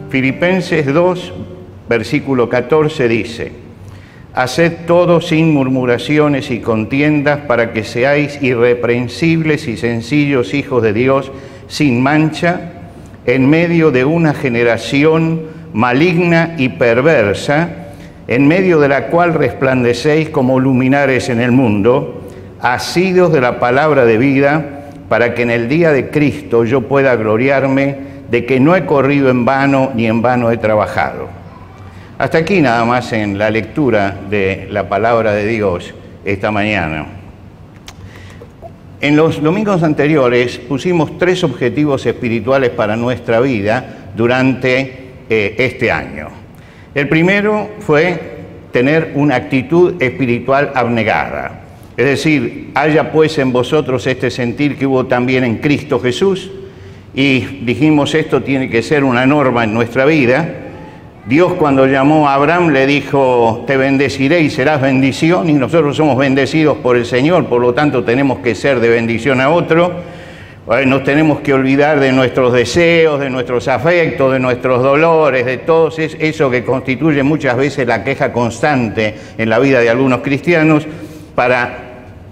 Filipenses 2, versículo 14 dice: haced todo sin murmuraciones y contiendas, para que seáis irreprensibles y sencillos hijos de Dios, sin mancha, en medio de una generación maligna y perversa, en medio de la cual resplandecéis como luminares en el mundo, asidos de la palabra de vida, para que en el día de Cristo yo pueda gloriarme de que no he corrido en vano ni en vano he trabajado. Hasta aquí nada más en la lectura de la palabra de Dios esta mañana. En los domingos anteriores pusimos 3 objetivos espirituales para nuestra vida durante este año. El primero fue tener una actitud espiritual abnegada. Es decir, haya pues en vosotros este sentir que hubo también en Cristo Jesús. Y dijimos, esto tiene que ser una norma en nuestra vida. Dios, cuando llamó a Abraham, le dijo: te bendeciré y serás bendición, y nosotros somos bendecidos por el Señor, por lo tanto tenemos que ser de bendición a otro. Nos tenemos que olvidar de nuestros deseos, de nuestros afectos, de nuestros dolores, de todo eso que constituye muchas veces la queja constante en la vida de algunos cristianos, para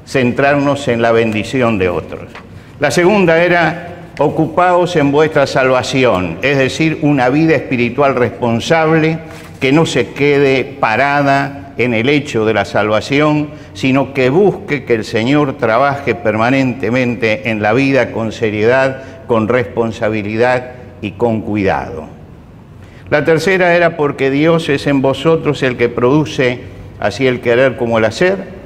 centrarnos en la bendición de otros. La segunda era: ocupaos en vuestra salvación, es decir, una vida espiritual responsable que no se quede parada en el hecho de la salvación, sino que busque que el Señor trabaje permanentemente en la vida con seriedad, con responsabilidad y con cuidado. La tercera era: porque Dios es en vosotros el que produce así el querer como el hacer.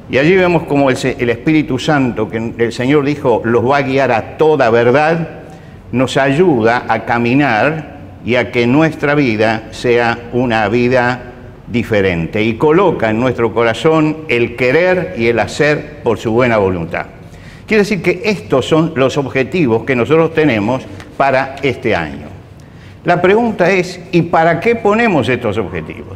Y allí vemos como el Espíritu Santo, que el Señor dijo los va a guiar a toda verdad, nos ayuda a caminar y a que nuestra vida sea una vida diferente, y coloca en nuestro corazón el querer y el hacer por su buena voluntad. Quiere decir que estos son los objetivos que nosotros tenemos para este año. La pregunta es: ¿y para qué ponemos estos objetivos?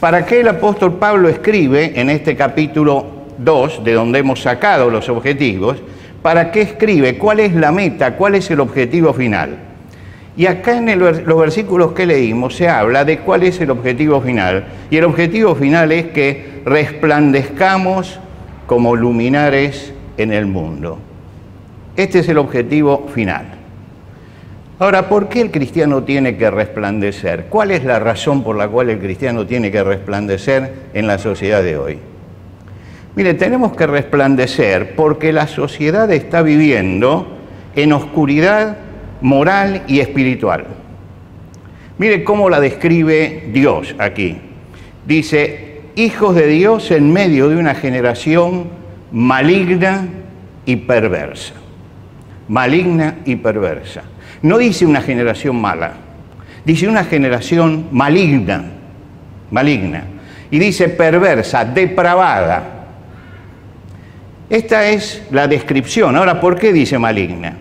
¿Para qué el apóstol Pablo escribe en este capítulo 2, de donde hemos sacado los objetivos? ¿Para qué escribe? ¿Cuál es la meta? ¿Cuál es el objetivo final? Y acá en los versículos que leímos se habla de cuál es el objetivo final. Y el objetivo final es que resplandezcamos como luminares en el mundo. Este es el objetivo final. Ahora, ¿por qué el cristiano tiene que resplandecer? ¿Cuál es la razón por la cual el cristiano tiene que resplandecer en la sociedad de hoy? Mire, tenemos que resplandecer porque la sociedad está viviendo en oscuridad moral y espiritual. Mire cómo la describe Dios aquí. Dice: hijos de Dios en medio de una generación maligna y perversa. Maligna y perversa. No dice una generación mala, dice una generación maligna, y dice perversa, depravada. Esta es la descripción. Ahora, ¿por qué dice maligna?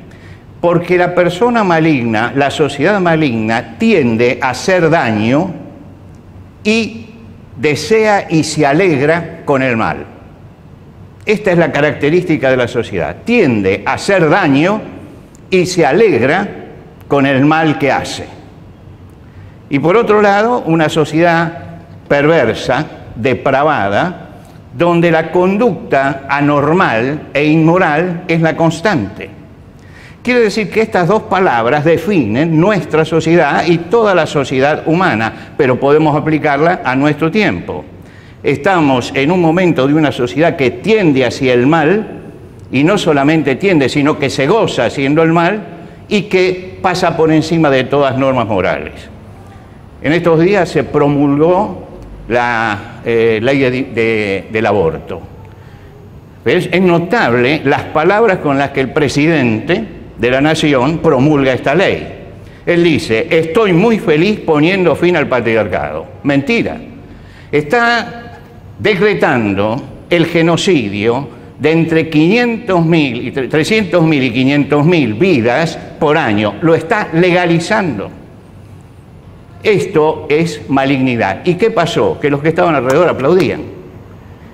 Porque la persona maligna, la sociedad maligna, tiende a hacer daño y desea y se alegra con el mal. Esta es la característica de la sociedad. Tiende a hacer daño y se alegra con el mal que hace. Y por otro lado, una sociedad perversa, depravada, donde la conducta anormal e inmoral es la constante. Quiere decir que estas dos palabras definen nuestra sociedad y toda la sociedad humana, pero podemos aplicarla a nuestro tiempo. Estamos en un momento de una sociedad que tiende hacia el mal, y no solamente tiende, sino que se goza haciendo el mal y que pasa por encima de todas normas morales. En estos días se promulgó la ley del aborto. Es notable las palabras con las que el presidente de la nación promulga esta ley. Él dice: estoy muy feliz poniendo fin al patriarcado. Mentira. Está decretando el genocidio de entre 300.000 y 500.000 vidas por año. Lo está legalizando. Esto es malignidad. ¿Y qué pasó? Que los que estaban alrededor aplaudían.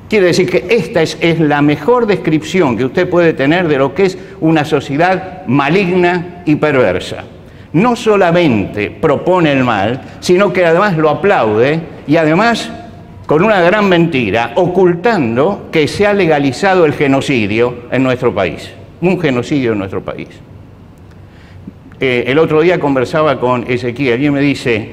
Quiere decir que esta es la mejor descripción que usted puede tener de lo que es una sociedad maligna y perversa. no solamente propone el mal, sino que además lo aplaude y además, con una gran mentira, ocultando que se ha legalizado el genocidio en nuestro país, un genocidio en nuestro país. El otro día conversaba con Ezequiel y él me dice,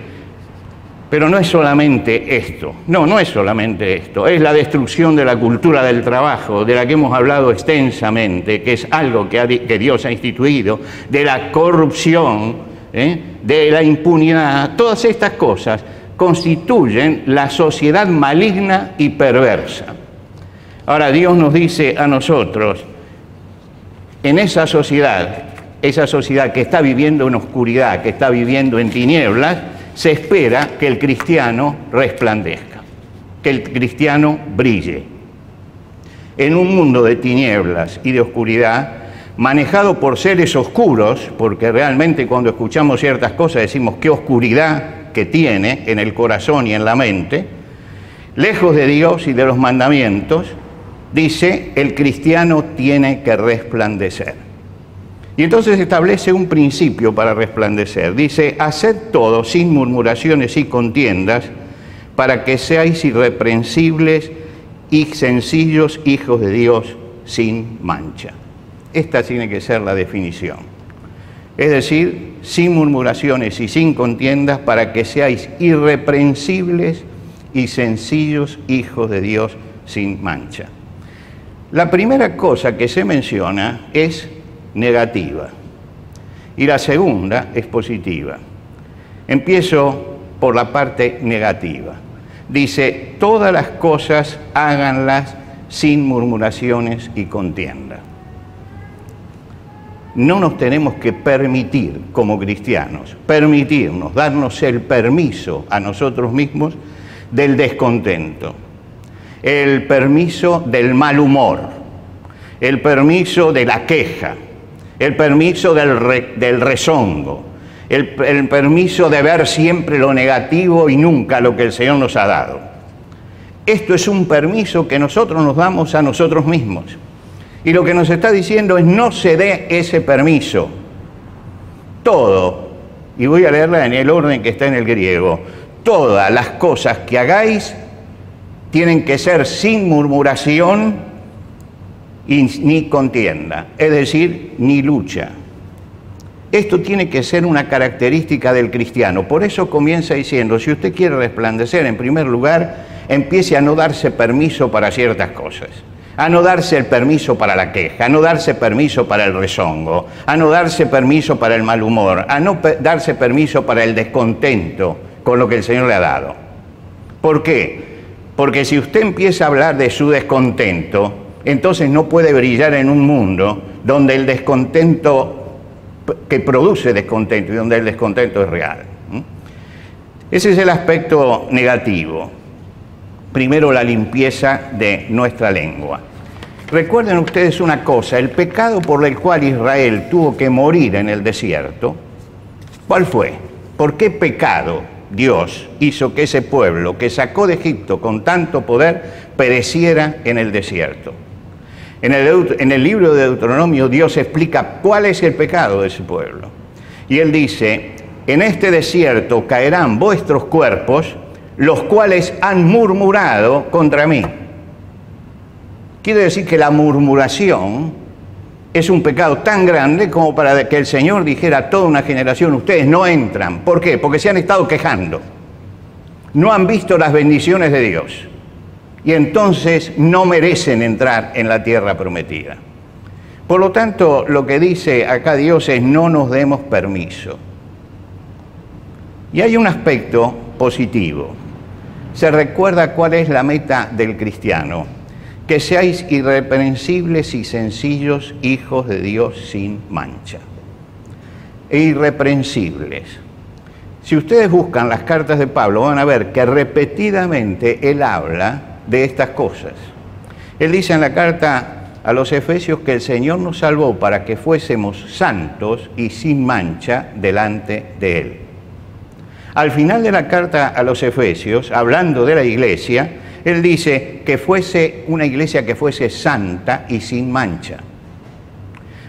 pero no es solamente esto, no es solamente esto, es la destrucción de la cultura del trabajo, de la que hemos hablado extensamente, que es algo que Dios ha instituido, de la corrupción, de la impunidad. Todas estas cosas constituyen la sociedad maligna y perversa. Ahora Dios nos dice a nosotros, en esa sociedad que está viviendo en oscuridad, que está viviendo en tinieblas, se espera que el cristiano resplandezca, que el cristiano brille. En un mundo de tinieblas y de oscuridad, manejado por seres oscuros, porque realmente cuando escuchamos ciertas cosas decimos qué oscuridad que tiene en el corazón y en la mente, lejos de Dios y de los mandamientos, dice, el cristiano tiene que resplandecer. Y entonces establece un principio para resplandecer. Dice, haced todo sin murmuraciones y contiendas, para que seáis irreprensibles y sencillos hijos de Dios sin mancha. Esta tiene que ser la definición. Es decir, sin murmuraciones y sin contiendas, para que seáis irreprensibles y sencillos hijos de Dios sin mancha. La primera cosa que se menciona es negativa y la segunda es positiva. Empiezo por la parte negativa. Dice, todas las cosas háganlas sin murmuraciones y contienda. No nos tenemos que permitir como cristianos, darnos el permiso a nosotros mismos del descontento, el permiso del mal humor, el permiso de la queja, el permiso del rezongo, el permiso de ver siempre lo negativo y nunca lo que el Señor nos ha dado. Esto es un permiso que nosotros nos damos a nosotros mismos. Y lo que nos está diciendo es no se dé ese permiso. Todo, y voy a leerla en el orden que está en el griego, todas las cosas que hagáis tienen que ser sin murmuración y ni contienda, es decir, ni lucha. Esto tiene que ser una característica del cristiano. Por eso comienza diciendo, si usted quiere resplandecer, en primer lugar, empiece a no darse permiso para ciertas cosas, a no darse el permiso para la queja, a no darse permiso para el rezongo, a no darse permiso para el mal humor, a no darse permiso para el descontento con lo que el Señor le ha dado. ¿Por qué? Porque si usted empieza a hablar de su descontento, entonces no puede brillar en un mundo donde el descontento, que produce descontento y donde el descontento es real. Ese es el aspecto negativo. Primero, la limpieza de nuestra lengua. Recuerden ustedes una cosa, el pecado por el cual Israel tuvo que morir en el desierto, ¿cuál fue? ¿Por qué pecado Dios hizo que ese pueblo que sacó de Egipto con tanto poder pereciera en el desierto? En el libro de Deuteronomio Dios explica cuál es el pecado de ese pueblo. Y Él dice, en este desierto caerán vuestros cuerpos, los cuales han murmurado contra mí. Quiere decir que la murmuración es un pecado tan grande como para que el Señor dijera a toda una generación, ustedes no entran. ¿Por qué? Porque se han estado quejando. No han visto las bendiciones de Dios. Y entonces no merecen entrar en la tierra prometida. Por lo tanto, lo que dice acá Dios es no nos demos permiso. Y hay un aspecto positivo. Se recuerda cuál es la meta del cristiano, que seáis irreprensibles y sencillos hijos de Dios sin mancha. E irreprensibles. Si ustedes buscan las cartas de Pablo, van a ver que repetidamente él habla de estas cosas. Él dice en la carta a los Efesios que el Señor nos salvó para que fuésemos santos y sin mancha delante de Él. Al final de la carta a los Efesios, hablando de la iglesia, Él dice que fuese una iglesia que fuese santa y sin mancha.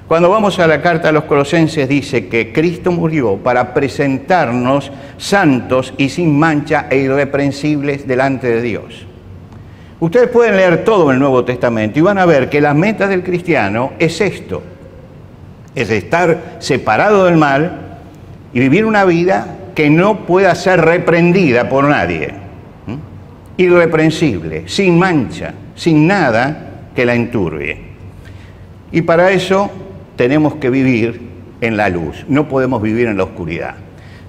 Cuando vamos a la carta a los Colosenses dice que Cristo murió para presentarnos santos y sin mancha e irreprensibles delante de Dios. Ustedes pueden leer todo el Nuevo Testamento y van a ver que la meta del cristiano es esto, es estar separado del mal y vivir una vida que no pueda ser reprendida por nadie, irreprensible, sin mancha, sin nada que la enturbie. Y para eso tenemos que vivir en la luz, no podemos vivir en la oscuridad.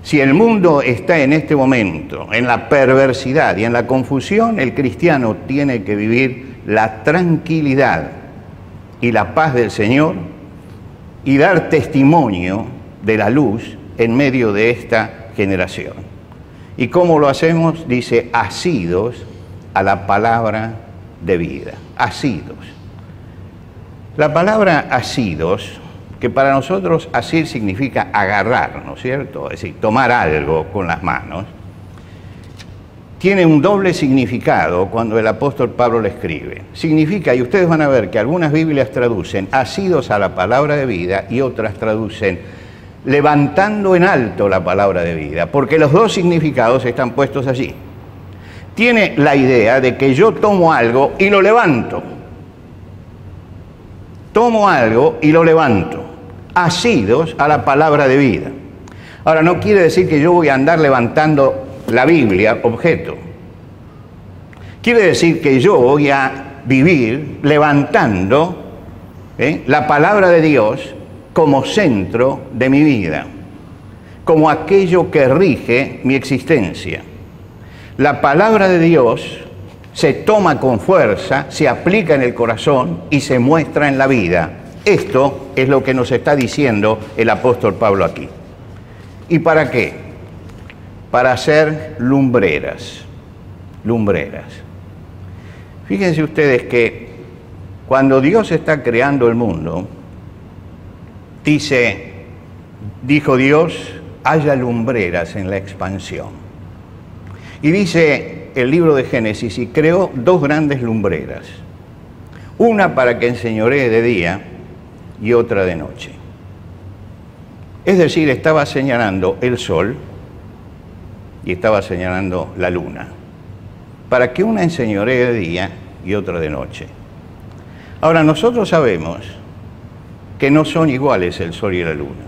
Si el mundo está en este momento en la perversidad y en la confusión, el cristiano tiene que vivir la tranquilidad y la paz del Señor y dar testimonio de la luz en medio de esta generación. ¿Y cómo lo hacemos? Dice, asidos a la palabra de vida, asidos. La palabra asidos, que para nosotros asir significa agarrar, ¿no es cierto? Es decir, tomar algo con las manos, tiene un doble significado cuando el apóstol Pablo lo escribe. Significa, y ustedes van a ver que algunas Biblias traducen asidos a la palabra de vida y otras traducen levantando en alto la palabra de vida, porque los dos significados están puestos allí. Tiene la idea de que yo tomo algo y lo levanto. Tomo algo y lo levanto, asidos a la palabra de vida. Ahora, no quiere decir que yo voy a andar levantando la Biblia, objeto. Quiere decir que yo voy a vivir levantando la palabra de Dios como centro de mi vida, como aquello que rige mi existencia. La palabra de Dios se toma con fuerza, se aplica en el corazón y se muestra en la vida. Esto es lo que nos está diciendo el apóstol Pablo aquí. ¿Y para qué? Para hacer lumbreras, lumbreras. Fíjense ustedes que cuando Dios está creando el mundo, dijo Dios, haya lumbreras en la expansión. Y dice el libro de Génesis, y creó dos grandes lumbreras, una para que enseñoree de día y otra de noche. Es decir, estaba señalando el sol y estaba señalando la luna, para que una enseñoree de día y otra de noche. Ahora, nosotros sabemos que no son iguales el sol y la luna.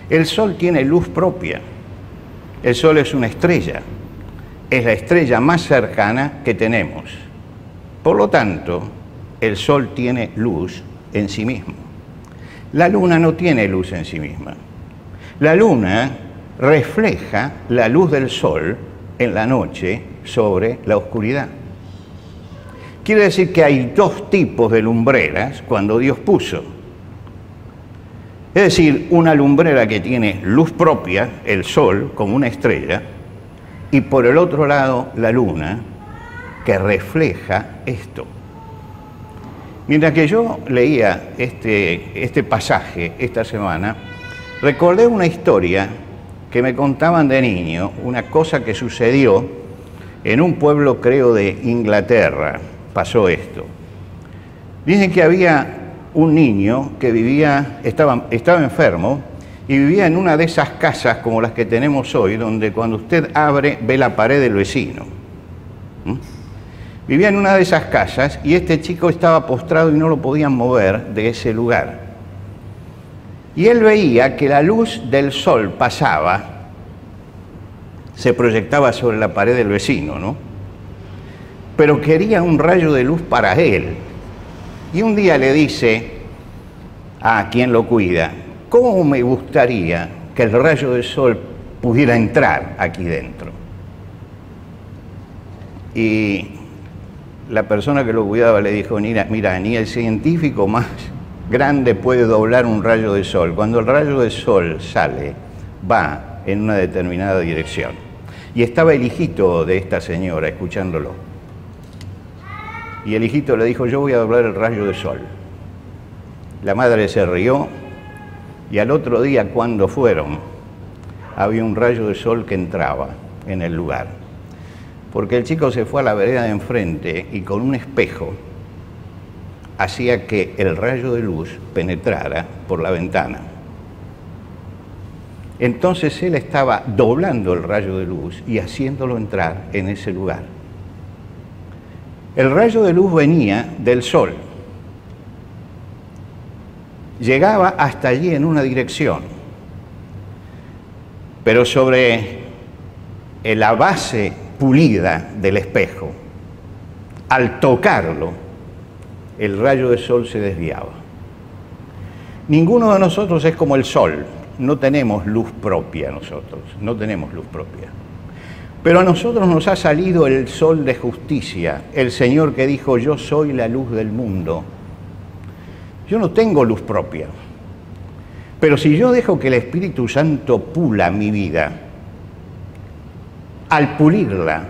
El sol tiene luz propia. El sol es una estrella. Es la estrella más cercana que tenemos. Por lo tanto, el sol tiene luz en sí mismo. La luna no tiene luz en sí misma. La luna refleja la luz del sol en la noche sobre la oscuridad. Quiere decir que hay dos tipos de lumbreras cuando Dios puso. Es decir, una lumbrera que tiene luz propia, el sol, como una estrella, y por el otro lado la luna, que refleja esto. Mientras que yo leía este pasaje esta semana, recordé una historia que me contaban de niño, una cosa que sucedió en un pueblo, creo, de Inglaterra. Pasó esto. Dicen que había un niño que estaba enfermo y vivía en una de esas casas como las que tenemos hoy, donde cuando usted abre ve la pared del vecino. Vivía en una de esas casas y este chico estaba postrado y no lo podían mover de ese lugar. Y él veía que la luz del sol pasaba, se proyectaba sobre la pared del vecino, ¿no? Pero quería un rayo de luz para él. Y un día le dice a quien lo cuida, ¿cómo me gustaría que el rayo del sol pudiera entrar aquí dentro? Y la persona que lo cuidaba le dijo, mira, ni el científico más grande puede doblar un rayo de sol. Cuando el rayo de sol sale, va en una determinada dirección. Y estaba el hijito de esta señora escuchándolo. Y el hijito le dijo, yo voy a doblar el rayo de sol. La madre se rió y al otro día cuando fueron, había un rayo de sol que entraba en el lugar. Porque el chico se fue a la vereda de enfrente y con un espejo hacía que el rayo de luz penetrara por la ventana. Entonces él estaba doblando el rayo de luz y haciéndolo entrar en ese lugar. El rayo de luz venía del sol. Llegaba hasta allí en una dirección, pero sobre la base pulida del espejo, al tocarlo, el rayo del sol se desviaba. Ninguno de nosotros es como el sol, no tenemos luz propia nosotros, no tenemos luz propia. Pero a nosotros nos ha salido el sol de justicia, el Señor que dijo, yo soy la luz del mundo. Yo no tengo luz propia, pero si yo dejo que el Espíritu Santo pula mi vida, al pulirla,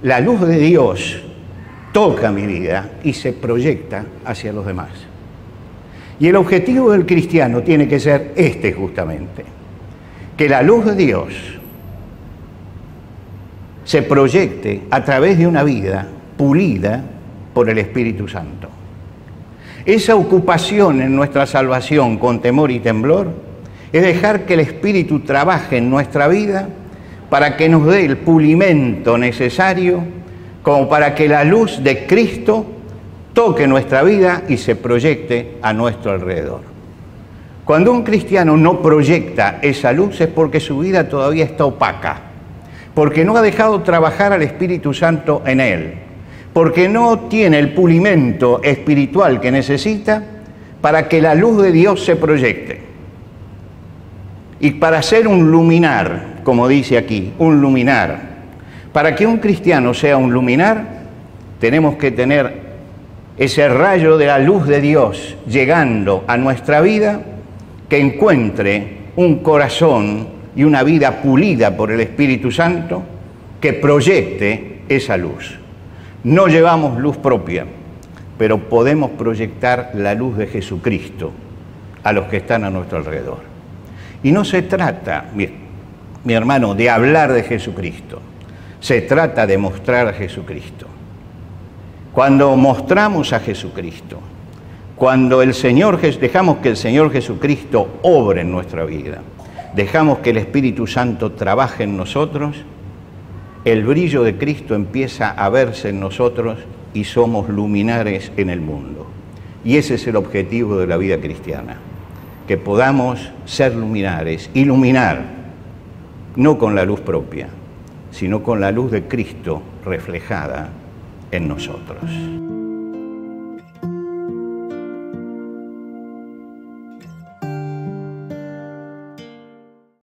la luz de Dios toca mi vida y se proyecta hacia los demás. Y el objetivo del cristiano tiene que ser este justamente, que la luz de Dios se proyecte a través de una vida pulida por el Espíritu Santo. Esa ocupación en nuestra salvación con temor y temblor es dejar que el Espíritu trabaje en nuestra vida para que nos dé el pulimento necesario como para que la luz de Cristo toque nuestra vida y se proyecte a nuestro alrededor. Cuando un cristiano no proyecta esa luz es porque su vida todavía está opaca, porque no ha dejado trabajar al Espíritu Santo en él, porque no tiene el pulimento espiritual que necesita para que la luz de Dios se proyecte. Y para ser un luminar, como dice aquí, un luminar, para que un cristiano sea un luminar, tenemos que tener ese rayo de la luz de Dios llegando a nuestra vida, que encuentre un corazón y una vida pulida por el Espíritu Santo, que proyecte esa luz. No llevamos luz propia, pero podemos proyectar la luz de Jesucristo a los que están a nuestro alrededor. Y no se trata, mi hermano, de hablar de Jesucristo, se trata de mostrar a Jesucristo. Cuando mostramos a Jesucristo, cuando dejamos que el Señor Jesucristo obre en nuestra vida, dejamos que el Espíritu Santo trabaje en nosotros, el brillo de Cristo empieza a verse en nosotros y somos luminares en el mundo. Y ese es el objetivo de la vida cristiana, que podamos ser luminares, iluminar, no con la luz propia, sino con la luz de Cristo reflejada en nosotros.